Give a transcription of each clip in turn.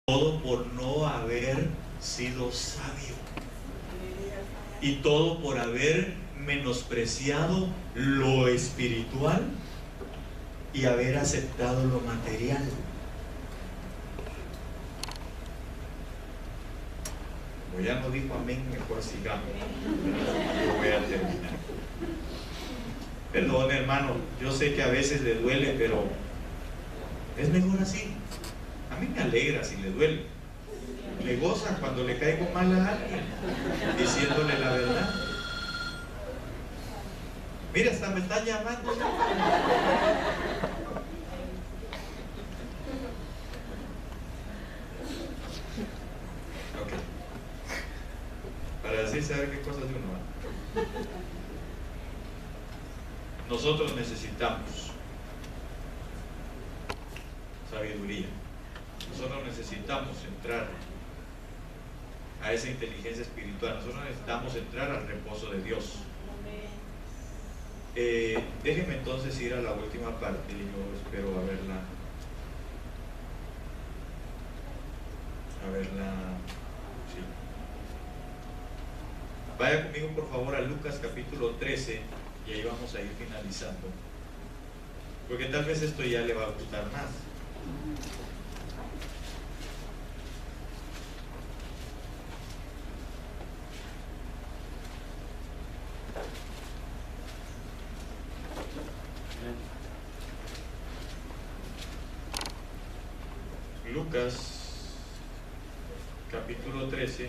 Todo por no haber sido sabio. Y todo por haber menospreciado lo espiritual y haber aceptado lo material. Como ya no dijo amén, mejor sigamos. Yo voy a terminar. Perdón, hermano, yo sé que a veces le duele, pero es mejor así. A mí me alegra si le duele. Le goza cuando le caigo mal a alguien, diciéndole la verdad. Mira, hasta me está llamando. Ok. Para así saber qué cosas de uno va. Nosotros necesitamos sabiduría. Nosotros necesitamos entrar a esa inteligencia espiritual. Nosotros necesitamos entrar al reposo de Dios. Déjenme entonces ir a la última parte. Yo espero haberla sí. Vaya conmigo por favor a Lucas capítulo 13 y ahí vamos a ir finalizando, porque tal vez esto ya le va a gustar más. Lucas capítulo 13.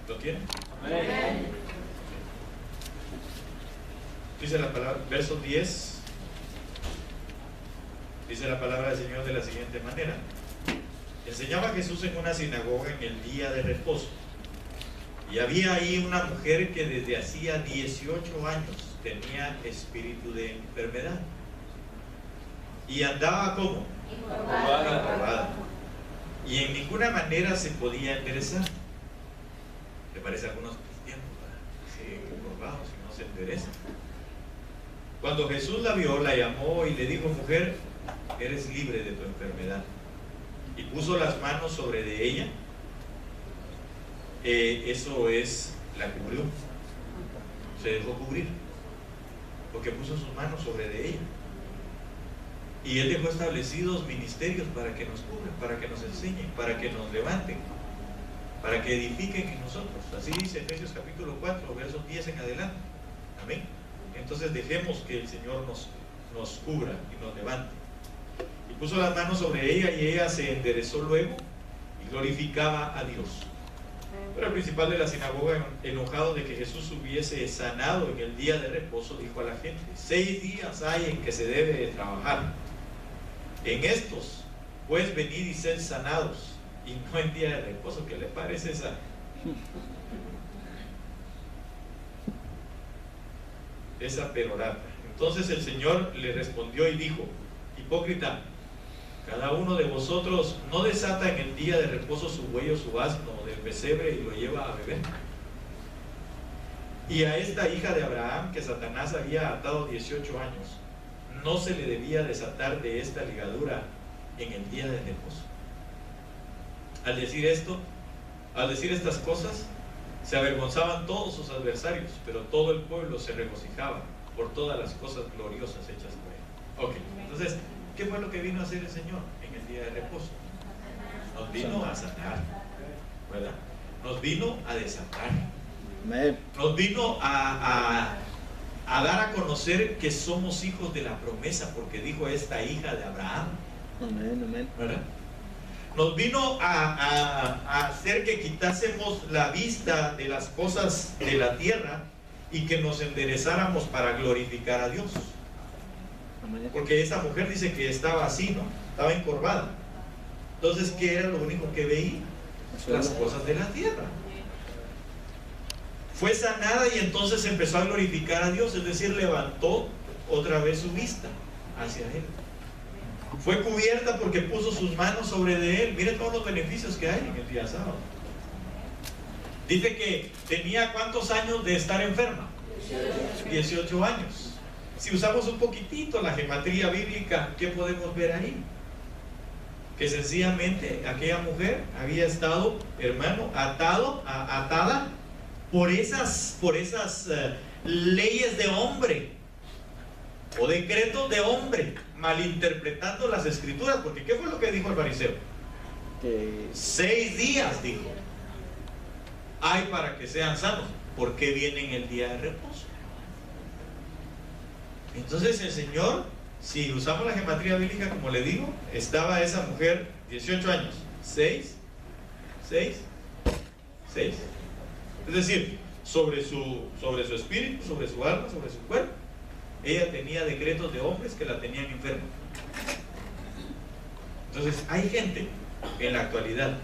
¿Lo tienen? Amén. Dice la palabra, verso 10. Dice la palabra del Señor de la siguiente manera: enseñaba Jesús en una sinagoga en el día de reposo, y había ahí una mujer que desde hacía 18 años tenía espíritu de enfermedad. Y andaba como encorvada, y en ninguna manera se podía enderezar. ¿Le parece a algunos cristianos? Sí, encorvados y no se enderezan. Cuando Jesús la vio, la llamó y le dijo: mujer, eres libre de tu enfermedad. Y puso las manos sobre de ella. Eso es, la cubrió. Se dejó cubrir, porque puso sus manos sobre de ella. Y Él dejó establecidos ministerios para que nos cubran, para que nos enseñen, para que nos levanten, para que edifiquen en nosotros. Así dice Efesios capítulo 4, versos 10 en adelante. Amén. Entonces dejemos que el Señor nos cubra y nos levante. Y puso las manos sobre ella, y ella se enderezó luego y glorificaba a Dios. Pero el principal de la sinagoga, enojado de que Jesús hubiese sanado en el día de reposo, dijo a la gente: 6 días hay en que se debe de trabajar. En estos, pues, venid y sed sanados, y no en día de reposo. ¿Qué le parece esa perorata? Entonces el Señor le respondió y dijo: hipócrita, cada uno de vosotros no desata en el día de reposo su buey o su asno del pesebre y lo lleva a beber. Y a esta hija de Abraham, que Satanás había atado 18 años, no se le debía desatar de esta ligadura en el día de reposo. Al decir esto, al decir estas cosas, se avergonzaban todos sus adversarios, pero todo el pueblo se regocijaba por todas las cosas gloriosas hechas por él. Ok, entonces, ¿qué fue lo que vino a hacer el Señor en el día de reposo? Nos vino a sanar, ¿verdad? Nos vino a desatar. Nos vino a dar a conocer que somos hijos de la promesa, porque dijo: esta hija de Abraham. Amén. ¿Verdad? Nos vino a hacer que quitásemos la vista de las cosas de la tierra y que nos enderezáramos para glorificar a Dios. Porque esa mujer dice que estaba así, ¿no? Estaba encorvada. Entonces, ¿qué era lo único que veía? Las cosas de la tierra. Fue sanada y entonces empezó a glorificar a Dios, es decir, levantó otra vez su vista hacia Él. Fue cubierta porque puso sus manos sobre de Él. Mire todos los beneficios que hay en el día sábado. Dice que tenía ¿cuántos años de estar enferma? 18 años. Si usamos un poquitito la gematría bíblica, ¿qué podemos ver ahí? que sencillamente aquella mujer había estado, hermano, atada por esas leyes de hombre o decretos de hombre, malinterpretando las escrituras. Porque ¿qué fue lo que dijo el fariseo? 6 días, dijo, hay para que sean sanos. ¿Por qué vienen el día de reposo? Entonces el Señor, si usamos la gematría bíblica, como le digo, estaba esa mujer 18 años, 6. Es decir, sobre su espíritu, sobre su alma, sobre su cuerpo, ella tenía decretos de hombres que la tenían enferma. Entonces hay gente en la actualidad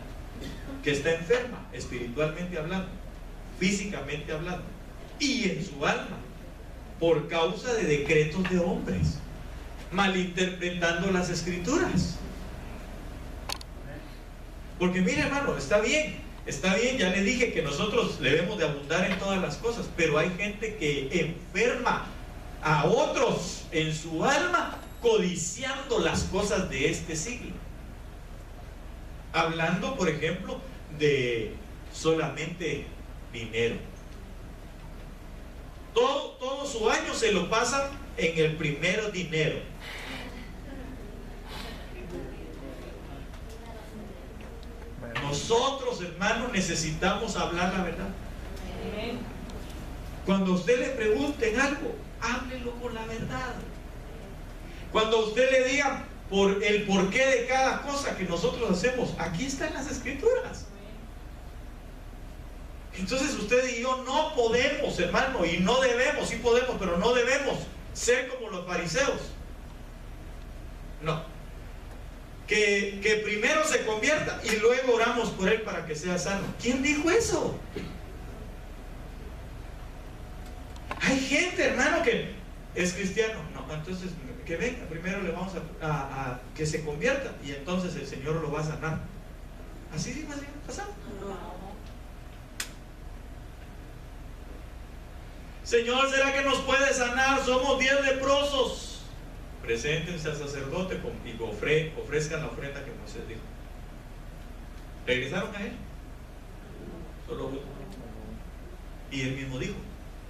que está enferma, espiritualmente hablando, físicamente hablando, y en su alma, por causa de decretos de hombres, malinterpretando las escrituras. Porque mire, hermano, está bien, ya le dije que nosotros debemos de abundar en todas las cosas, pero hay gente que enferma a otros en su alma, codiciando las cosas de este siglo. Hablando, por ejemplo, de solamente dinero. Todo su año se lo pasan en el primero dinero. Nosotros, hermanos, necesitamos hablar la verdad. Cuando a usted le pregunten algo, háblelo con la verdad. Cuando a usted le diga por el porqué de cada cosa que nosotros hacemos, aquí están las escrituras. Entonces usted y yo no podemos, hermano, y no debemos, sí podemos, pero no debemos ser como los fariseos. No. Que primero se convierta y luego oramos por él para que sea sano. ¿Quién dijo eso? Hay gente, hermano, que es cristiano. No, entonces que venga, primero le vamos a que se convierta y entonces el Señor lo va a sanar. ¿Así sí va a pasar? No. Señor, ¿será que nos puede sanar? Somos 10 leprosos. Preséntense al sacerdote y ofrezcan la ofrenda que Moisés dijo. ¿Regresaron a él? Solo uno. Y él mismo dijo,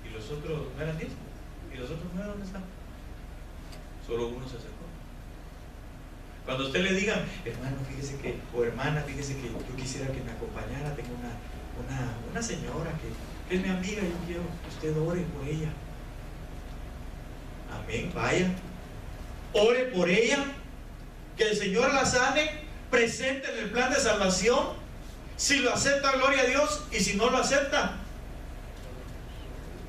¿y los otros no eran 10? ¿Y los otros 9 dónde están? Solo uno se acercó. Cuando usted le digan, hermano, fíjese que, o hermana, fíjese que yo quisiera que me acompañara, tengo una señora que es mi amiga, yo quiero que usted ore por ella. Amén, vaya, ore por ella, que el Señor la sane, presente en el plan de salvación. Si lo acepta, gloria a Dios, y si no lo acepta,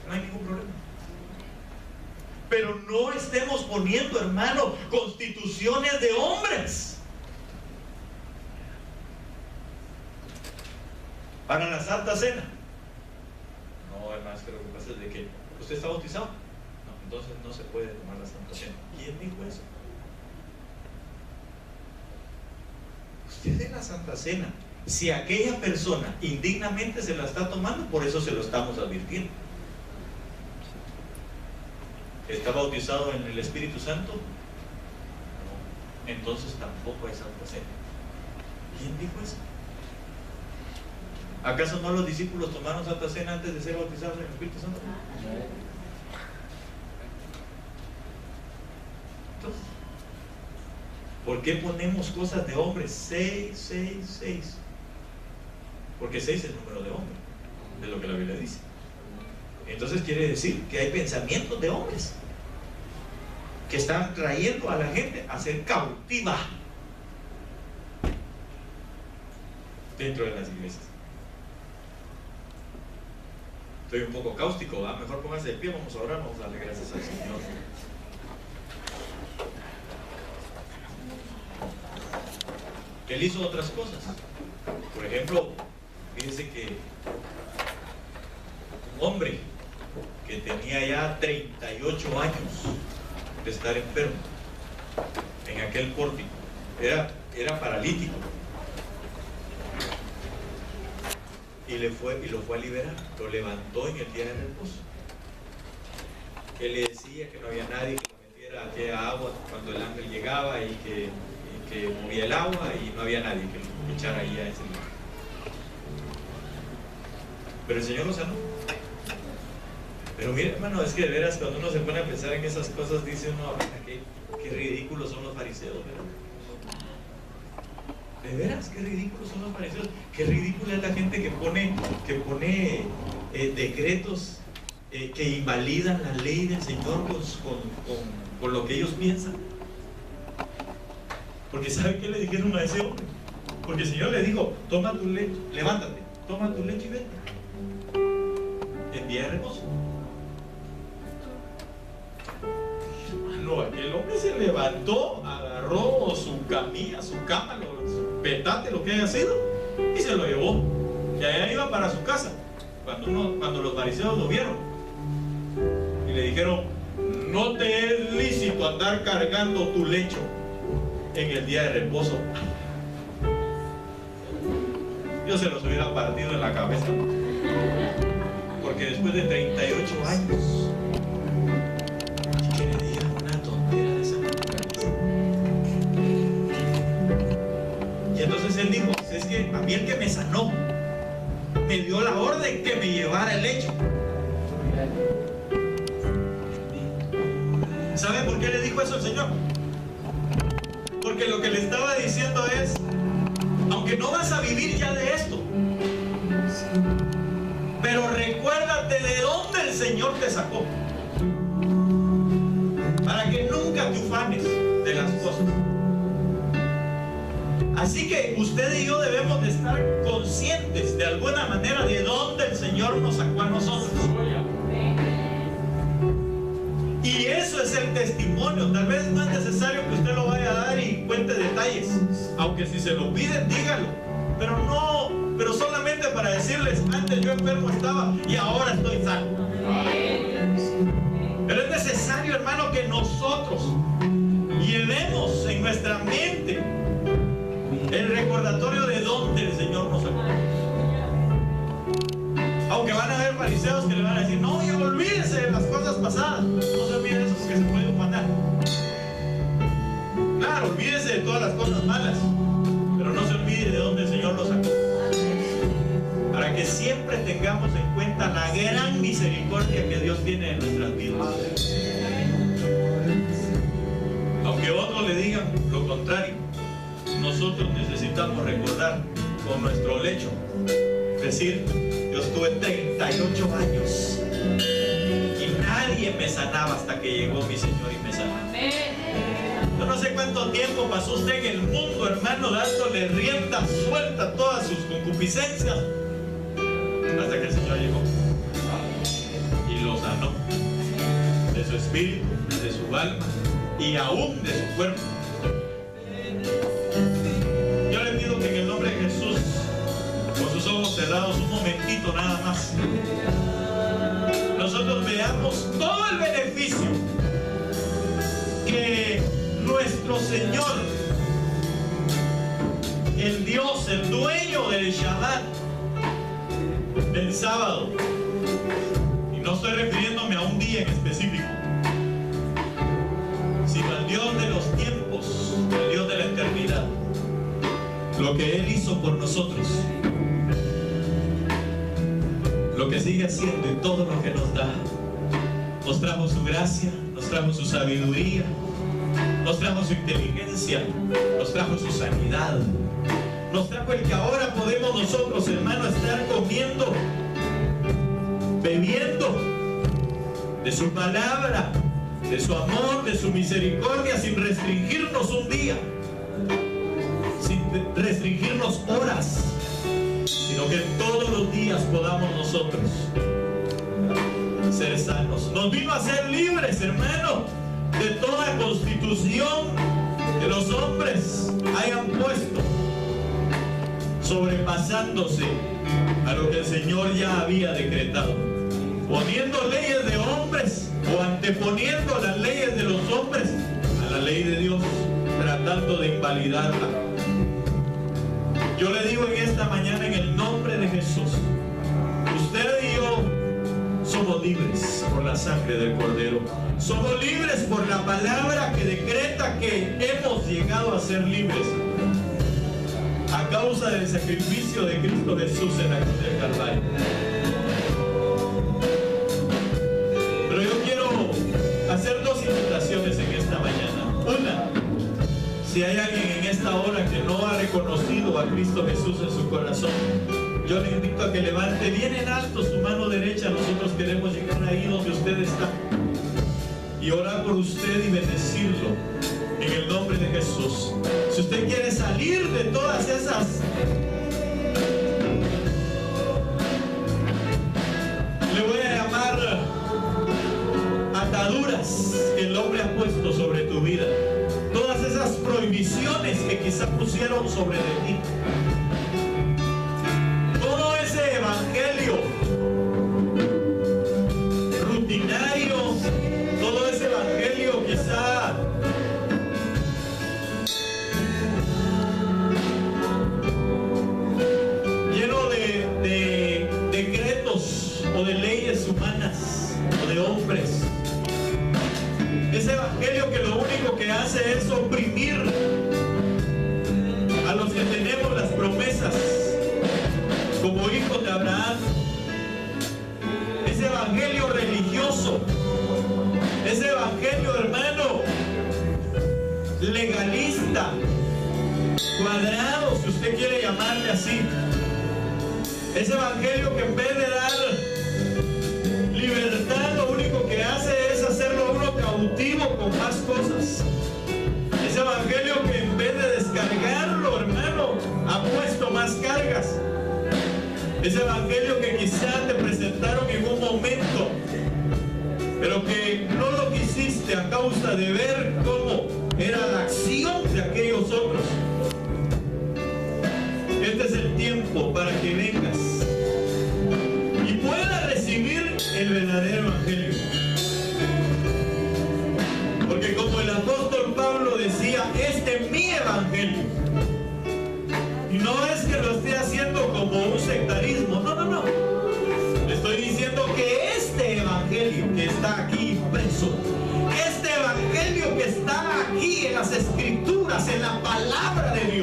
no hay ningún problema. Pero no estemos poniendo, hermano, constituciones de hombres para la Santa Cena. No, hermano, es que lo que pasa es de que usted está bautizado. No, entonces no se puede tomar la Santa Cena. ¿Quién dijo eso? Usted en la Santa Cena, si aquella persona indignamente se la está tomando, por eso se lo estamos advirtiendo. ¿Está bautizado en el Espíritu Santo? No. Entonces tampoco hay Santa Cena. ¿Quién dijo eso? ¿Acaso no los discípulos tomaron Santa Cena antes de ser bautizados en el Espíritu Santo? Entonces, ¿por qué ponemos cosas de hombres? 6? Porque 6 es el número de hombre, de lo que la Biblia dice. Entonces quiere decir que hay pensamientos de hombres que están trayendo a la gente a ser cautiva dentro de las iglesias. Estoy un poco cáustico, ¿verdad? Mejor póngase de pie, vamos a orar, vamos a darle gracias al Señor. Él hizo otras cosas. Por ejemplo, fíjense que un hombre que tenía ya 38 años de estar enfermo en aquel pórtico, era paralítico, y lo fue a liberar, lo levantó en el día de reposo. Él le decía que no había nadie que lo metiera a aquella agua cuando el ángel llegaba y que que movía el agua y no había nadie que lo echara ahí a ese lugar. Pero el Señor lo sanó. Pero mire, hermano, es que de veras cuando uno se pone a pensar en esas cosas dice uno, qué ridículos son los fariseos, ¿verdad? De veras, qué ridículos son los fariseos, qué ridícula es la gente que pone decretos que invalidan la ley del Señor con lo que ellos piensan. Porque ¿sabe qué le dijeron a ese hombre? Porque el Señor le dijo, toma tu lecho, levántate, toma tu lecho y vete en día de reposo. Hermano, aquel hombre se levantó, agarró su camilla, su cama, su petate, lo que haya sido, y se lo llevó. Y allá iba para su casa. Cuando los fariseos lo vieron y le dijeron, no te es lícito andar cargando tu lecho en el día de reposo. Yo se los hubiera partido en la cabeza, porque después de 38 años que le digan una tontera de esa naturaleza. Y entonces él dijo, es que a mí el que me sanó me dio la orden que me llevara el lecho. ¿Sabe por qué le dijo eso el Señor? Porque lo que le estaba diciendo es, aunque no vas a vivir ya de esto, pero recuérdate de dónde el Señor te sacó, para que nunca te ufanes de las cosas. Así que usted y yo debemos de estar conscientes de alguna manera de dónde el Señor nos sacó a nosotros. Y eso es el testimonio. Tal vez no es necesario que usted lo vaya a dar y cuente detalles, aunque si se lo piden, dígalo, pero solamente para decirles, antes yo enfermo estaba y ahora estoy sano. Pero es necesario, hermano, que nosotros llevemos en nuestra mente el recordatorio de dónde el Señor nos sacó. Aunque van a haber fariseos que le van a decir, no, ya olvídense de las cosas pasadas. No se olvide de eso porque se puede ufanar. Claro, olvídese de todas las cosas malas, pero no se olvide de dónde el Señor lo sacó. Para que siempre tengamos en cuenta la gran misericordia que Dios tiene en nuestras vidas. Aunque otros le digan lo contrario, nosotros necesitamos recordar con nuestro lecho, decir, yo estuve 38 años y nadie me sanaba hasta que llegó mi Señor y me sanó. Yo no sé cuánto tiempo pasó usted en el mundo, hermano, dándole rienda suelta a todas sus concupiscencias, hasta que el Señor llegó y lo sanó de su espíritu, de su alma y aún de su cuerpo. Yo le pido que en el nombre de Jesús, con sus ojos cerrados un momentito nada más, nosotros veamos todo el beneficio que nuestro Señor, el Dios, el dueño del Shabbat, del sábado, y no estoy refiriéndome a un día en específico, sino al Dios de los tiempos, el Dios de la eternidad, lo que Él hizo por nosotros, lo que sigue haciendo y todo lo que nos da. Nos trajo su gracia, nos trajo su sabiduría, nos trajo su inteligencia, nos trajo su sanidad, nos trajo el que ahora podemos nosotros, hermanos, estar comiendo, bebiendo de su palabra, de su amor, de su misericordia, sin restringirnos un día, sin restringirnos horas, sino que todos los días podamos nosotros ser sanos. Nos vino a ser libres, hermano, de toda constitución que los hombres hayan puesto, sobrepasándose a lo que el Señor ya había decretado, poniendo leyes de hombres o anteponiendo las leyes de los hombres a la ley de Dios, tratando de invalidarla. Yo le digo en esta mañana, en el nombre de Jesús, usted y yo Somos libres por la sangre del Cordero. Somos libres por la palabra que decreta que hemos llegado a ser libres a causa del sacrificio de Cristo Jesús en la cruz del Calvario. Pero yo quiero hacer dos invitaciones en esta mañana. Una, si hay alguien en esta hora que no ha reconocido a Cristo Jesús en su corazón, yo le invito a que levante bien en alto su mano derecha. Nosotros queremos llegar ahí donde usted está y orar por usted y bendecirlo en el nombre de Jesús. Si usted quiere salir de todas esas le voy a llamar ataduras que el hombre ha puesto sobre tu vida, todas esas prohibiciones que quizá pusieron sobre de ti, todo ese evangelio rutinario, todo ese evangelio quizá lleno de decretos o de leyes humanas o de hombres. Ese evangelio que lo único que hace es oprimir a los que tenemos las promesas como hijos de Abraham. Ese evangelio religioso, ese evangelio, hermano, legalista, cuadrado, si usted quiere llamarle así. Ese evangelio que en vez de dar libertad, lo único que hace es hacerlo a uno cautivo con más cosas. Ese evangelio que en vez de descargarlo, hermano, ha puesto más cargas. Ese evangelio que quizá te presentaron en un momento, pero que no lo quisiste a causa de ver cómo era la acción de aquellos otros. Este es el tiempo para que vengas y puedas recibir el verdadero evangelio. Porque como el apóstol Pablo decía, este es mi evangelio. Y no es que lo esté haciendo como un sectarismo, no, no, no. Le estoy diciendo que este evangelio que está aquí impreso, este evangelio que está aquí en las escrituras, en la palabra de Dios,